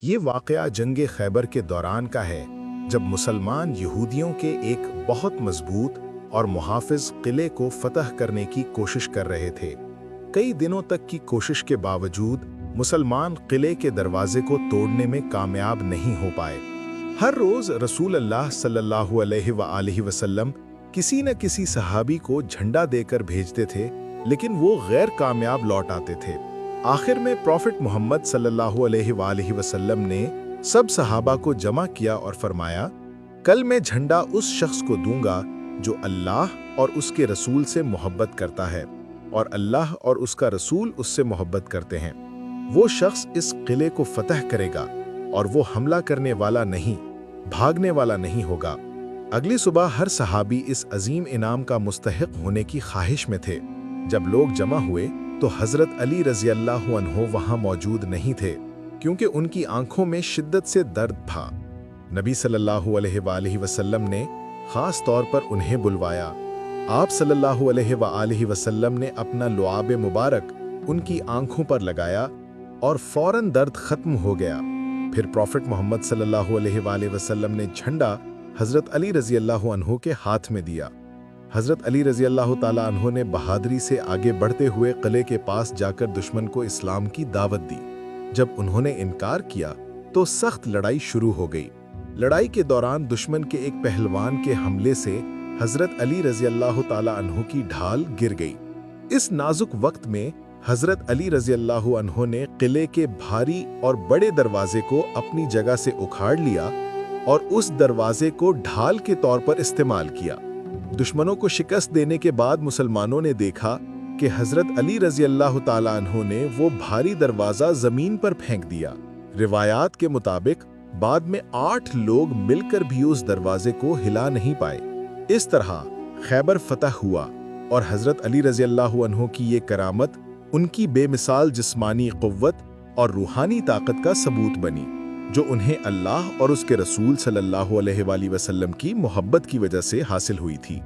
یہ واقعہ جنگ خیبر کے دوران کا ہے، جب مسلمان یہودیوں کے ایک بہت مضبوط اور محافظ قلعے کو فتح کرنے کی کوشش کر رہے تھے۔ کئی دنوں تک کی کوشش کے باوجود مسلمان قلعے کے دروازے کو توڑنے میں کامیاب نہیں ہو پائے۔ ہر روز رسول اللہ صلی اللہ علیہ وآلہ وسلم کسی نہ کسی صحابی کو جھنڈا دے کر بھیجتے تھے، لیکن وہ غیر کامیاب لوٹ آتے تھے۔ آخر میں پروفٹ محمد صلی اللہ علیہ وآلہ وسلم نے سب صحابہ کو جمع کیا اور فرمایا، کل میں جھنڈا اس شخص کو دوں گا جو اللہ اور اس کے رسول سے محبت کرتا ہے، اور اللہ اور اس کا رسول اس سے محبت کرتے ہیں۔ وہ شخص اس قلعے کو فتح کرے گا، اور وہ حملہ کرنے والا نہیں، بھاگنے والا نہیں ہوگا۔ اگلی صبح ہر صحابی اس عظیم انعام کا مستحق ہونے کی خواہش میں تھے۔ جب لوگ جمع ہوئے تو حضرت علی رضی اللہ عنہ وہاں موجود نہیں تھے، کیونکہ ان کی آنکھوں میں شدت سے درد تھا۔ نبی صلی اللہ علیہ وآلہ وسلم نے خاص طور پر انہیں بلوایا۔ آپ صلی اللہ علیہ وآلہ وسلم نے اپنا لعاب مبارک ان کی آنکھوں پر لگایا اور فوراً درد ختم ہو گیا۔ پھر پروفٹ محمد صلی اللہ علیہ وآلہ وسلم نے جھنڈا حضرت علی رضی اللہ عنہ کے ہاتھ میں دیا۔ حضرت علی رضی اللہ تعالیٰ عنہ نے بہادری سے آگے بڑھتے ہوئے قلعے کے پاس جا کر دشمن کو اسلام کی دعوت دی۔ جب انہوں نے انکار کیا تو سخت لڑائی شروع ہو گئی۔ لڑائی کے دوران دشمن کے ایک پہلوان کے حملے سے حضرت علی رضی اللہ تعالیٰ عنہ کی ڈھال گر گئی۔ اس نازک وقت میں حضرت علی رضی اللہ عنہ نے قلعے کے بھاری اور بڑے دروازے کو اپنی جگہ سے اکھاڑ لیا اور اس دروازے کو ڈھال کے طور پر استعمال کیا۔ دشمنوں کو شکست دینے کے بعد مسلمانوں نے دیکھا کہ حضرت علی رضی اللہ تعالیٰ عنہ نے وہ بھاری دروازہ زمین پر پھینک دیا۔ روایات کے مطابق بعد میں 8 لوگ مل کر بھی اس دروازے کو ہلا نہیں پائے۔ اس طرح خیبر فتح ہوا، اور حضرت علی رضی اللہ عنہ کی یہ کرامت ان کی بے مثال جسمانی قوت اور روحانی طاقت کا ثبوت بنی، جو انہیں اللہ اور اس کے رسول صلی اللہ علیہ وآلہ وسلم کی محبت کی وجہ سے حاصل ہوئی تھی۔